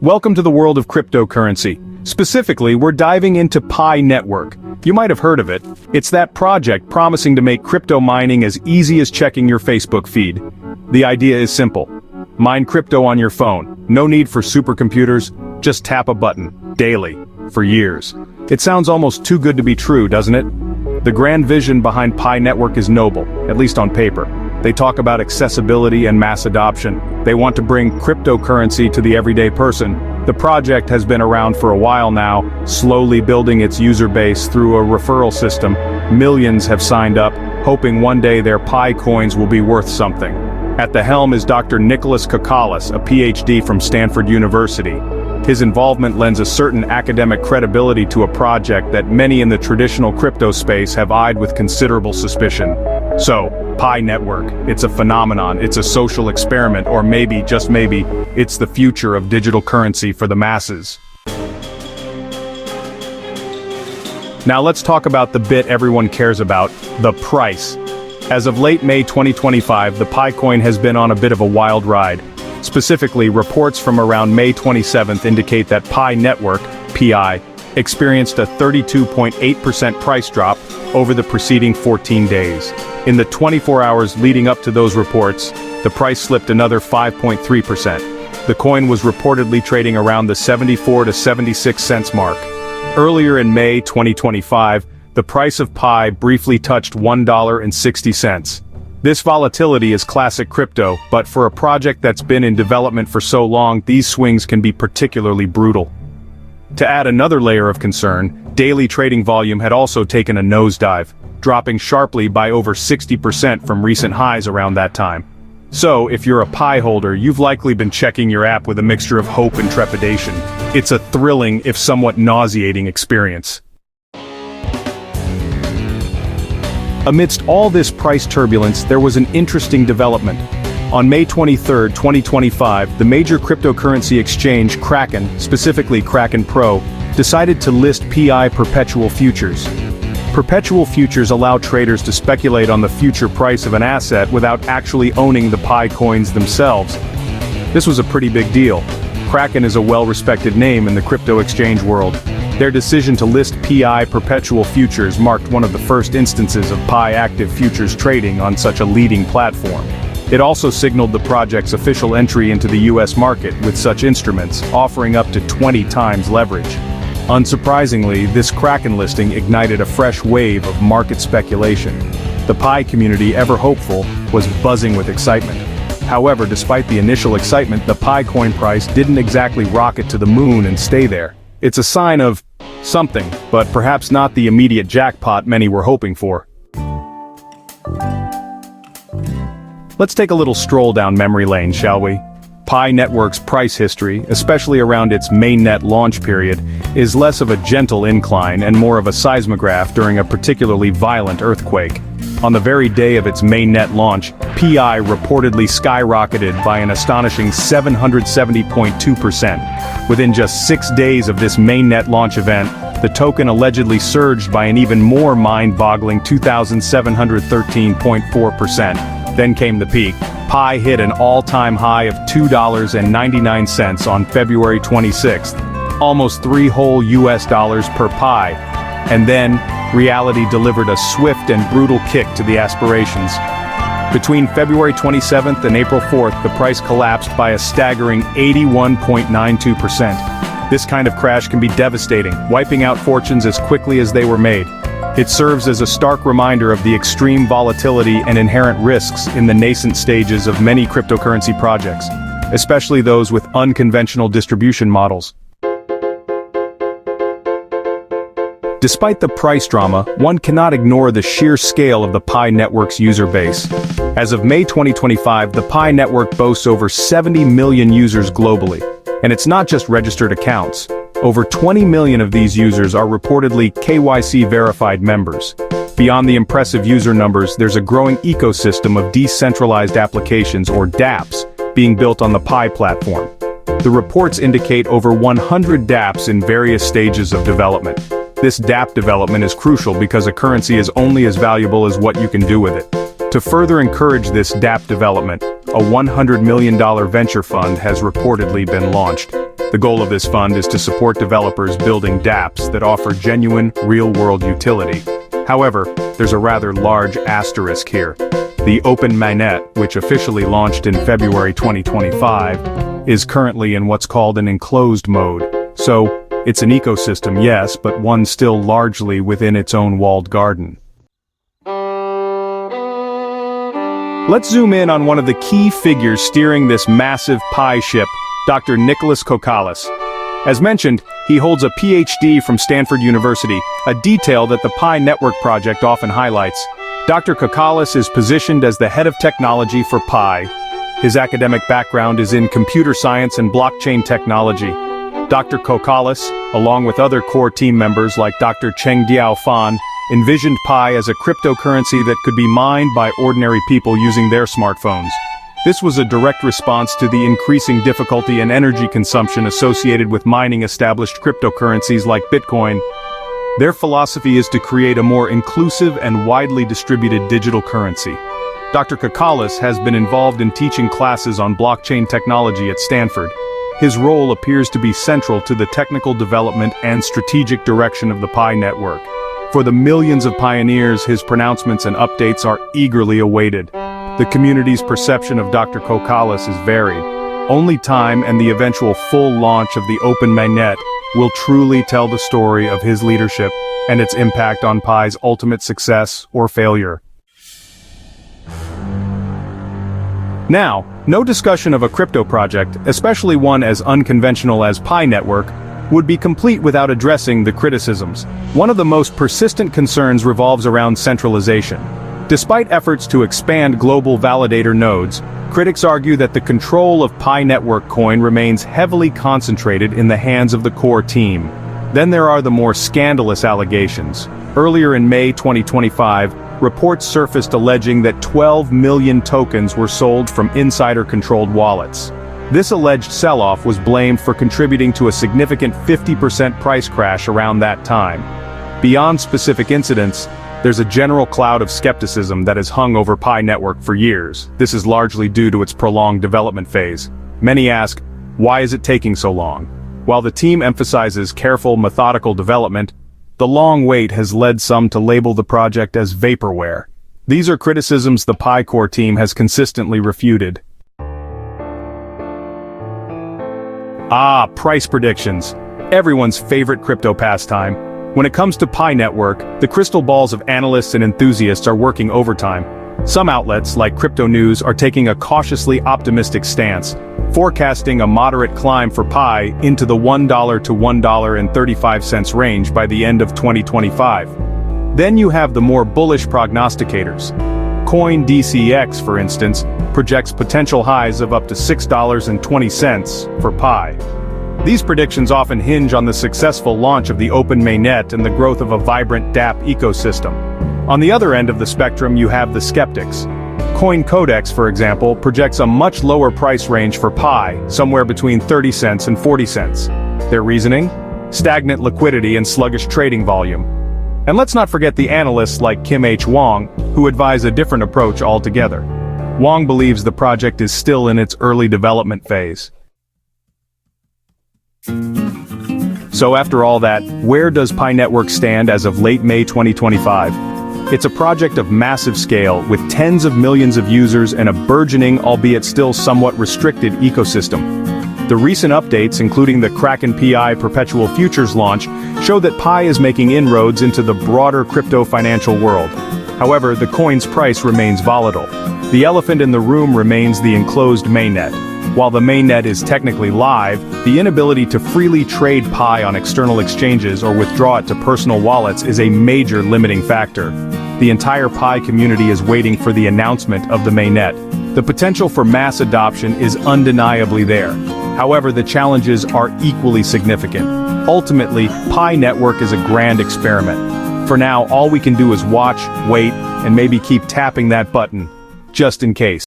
Welcome to the world of cryptocurrency. Specifically, we're diving into Pi Network. You might have heard of it. It's that project promising to make crypto mining as easy as checking your Facebook feed. The idea is simple. Mine crypto on your phone. No need for supercomputers, just tap a button, daily, for years. It sounds almost too good to be true, doesn't it? The grand vision behind Pi Network is noble, at least on paper. They talk about accessibility and mass adoption. They want to bring cryptocurrency to the everyday person. The project has been around for a while now, slowly building its user base through a referral system. Millions have signed up, hoping one day their Pi coins will be worth something. At the helm is Dr. Nicolas Kokkalis, a PhD from Stanford University. His involvement lends a certain academic credibility to a project that many in the traditional crypto space have eyed with considerable suspicion. So, Pi Network, it's a phenomenon, it's a social experiment, or maybe, just maybe, it's the future of digital currency for the masses. Now let's talk about the bit everyone cares about, the price. As of late May 2025, the Pi coin has been on a bit of a wild ride. Specifically, reports from around May 27th indicate that Pi Network, PI, experienced a 32.8% price drop over the preceding 14 days. In the 24 hours leading up to those reports, the price slipped another 5.3%. The coin was reportedly trading around the 74 to 76 cents mark. Earlier in May 2025, the price of Pi briefly touched $1.60. This volatility is classic crypto, but for a project that's been in development for so long, these swings can be particularly brutal. To add another layer of concern, daily trading volume had also taken a nosedive, dropping sharply by over 60% from recent highs around that time. So, if you're a Pi holder, you've likely been checking your app with a mixture of hope and trepidation. It's a thrilling, if somewhat nauseating experience. Amidst all this price turbulence, there was an interesting development. On May 23, 2025, the major cryptocurrency exchange Kraken, specifically Kraken Pro, decided to list PI perpetual futures. Perpetual futures allow traders to speculate on the future price of an asset without actually owning the Pi coins themselves. This was a pretty big deal. Kraken is a well-respected name in the crypto exchange world. Their decision to list PI perpetual futures marked one of the first instances of Pi active futures trading on such a leading platform. It also signaled the project's official entry into the US market with such instruments, offering up to 20 times leverage. Unsurprisingly, this Kraken listing ignited a fresh wave of market speculation. The Pi community, ever hopeful, was buzzing with excitement. However, despite the initial excitement, the Pi coin price didn't exactly rocket to the moon and stay there. It's a sign of something, but perhaps not the immediate jackpot many were hoping for. Let's take a little stroll down memory lane, shall we? Pi Network's price history, especially around its mainnet launch period, is less of a gentle incline and more of a seismograph during a particularly violent earthquake. On the very day of its mainnet launch, PI reportedly skyrocketed by an astonishing 770.2%. Within just 6 days of this mainnet launch event, the token allegedly surged by an even more mind-boggling 2,713.4%. Then came the peak. Pi hit an all-time high of $2.99 on February 26th, almost $3 whole per Pi. And then, reality delivered a swift and brutal kick to the aspirations. Between February 27th and April 4th, the price collapsed by a staggering 81.92%. This kind of crash can be devastating, wiping out fortunes as quickly as they were made. It serves as a stark reminder of the extreme volatility and inherent risks in the nascent stages of many cryptocurrency projects, especially those with unconventional distribution models. Despite the price drama, one cannot ignore the sheer scale of the Pi Network's user base. As of May 2025, the Pi Network boasts over 70 million users globally. And it's not just registered accounts. Over 20 million of these users are reportedly KYC-verified members. Beyond the impressive user numbers, there's a growing ecosystem of decentralized applications, or dApps, being built on the Pi platform. The reports indicate over 100 dApps in various stages of development. This dApp development is crucial because a currency is only as valuable as what you can do with it. To further encourage this dApp development, a $100 million venture fund has reportedly been launched. The goal of this fund is to support developers building dApps that offer genuine, real-world utility. However, there's a rather large asterisk here. The open mainnet, which officially launched in February 2025, is currently in what's called an enclosed mode. So, it's an ecosystem, yes, but one still largely within its own walled garden. Let's zoom in on one of the key figures steering this massive Pi ship, Dr. Nicolas Kokkalis. As mentioned, he holds a PhD from Stanford University, a detail that the Pi Network project often highlights. Dr. Kokkalis is positioned as the head of technology for Pi. His academic background is in computer science and blockchain technology. Dr. Kokkalis, along with other core team members like Dr. Chengdiao Fan, envisioned Pi as a cryptocurrency that could be mined by ordinary people using their smartphones. This was a direct response to the increasing difficulty and energy consumption associated with mining established cryptocurrencies like Bitcoin. Their philosophy is to create a more inclusive and widely distributed digital currency. Dr. Kokkalis has been involved in teaching classes on blockchain technology at Stanford. His role appears to be central to the technical development and strategic direction of the Pi network. For the millions of pioneers, his pronouncements and updates are eagerly awaited. The community's perception of Dr. Kokkalis is varied. Only time and the eventual full launch of the open mainnet will truly tell the story of his leadership and its impact on Pi's ultimate success or failure. Now, no discussion of a crypto project, especially one as unconventional as Pi Network, would be complete without addressing the criticisms. One of the most persistent concerns revolves around centralization. Despite efforts to expand global validator nodes, critics argue that the control of Pi Network coin remains heavily concentrated in the hands of the core team. Then there are the more scandalous allegations. Earlier in May 2025, reports surfaced alleging that 12 million tokens were sold from insider-controlled wallets. This alleged sell-off was blamed for contributing to a significant 50% price crash around that time. Beyond specific incidents, there's a general cloud of skepticism that has hung over Pi Network for years. This is largely due to its prolonged development phase. Many ask, why is it taking so long? While the team emphasizes careful, methodical development, the long wait has led some to label the project as vaporware. These are criticisms the Pi core team has consistently refuted. Price predictions. Everyone's favorite crypto pastime. When it comes to Pi Network, the crystal balls of analysts and enthusiasts are working overtime. Some outlets, like Crypto News, are taking a cautiously optimistic stance, forecasting a moderate climb for Pi into the $1 to $1.35 range by the end of 2025. Then you have the more bullish prognosticators. CoinDCX, for instance, projects potential highs of up to $6.20 for Pi. These predictions often hinge on the successful launch of the open mainnet and the growth of a vibrant dApp ecosystem. On the other end of the spectrum, you have the skeptics. CoinCodex, for example, projects a much lower price range for Pi, somewhere between 30 cents and 40 cents. Their reasoning? Stagnant liquidity and sluggish trading volume. And let's not forget the analysts like Kim H. Wong, who advise a different approach altogether. Wong believes the project is still in its early development phase. So after all that, where does Pi Network stand as of late May 2025? It's a project of massive scale, with tens of millions of users and a burgeoning, albeit still somewhat restricted, ecosystem. The recent updates, including the Kraken PI Perpetual Futures launch, show that Pi is making inroads into the broader crypto financial world. However, the coin's price remains volatile. The elephant in the room remains the enclosed mainnet. While the mainnet is technically live, the inability to freely trade Pi on external exchanges or withdraw it to personal wallets is a major limiting factor. The entire Pi community is waiting for the announcement of the mainnet. The potential for mass adoption is undeniably there. However, the challenges are equally significant. Ultimately, Pi Network is a grand experiment. For now, all we can do is watch, wait, and maybe keep tapping that button, just in case.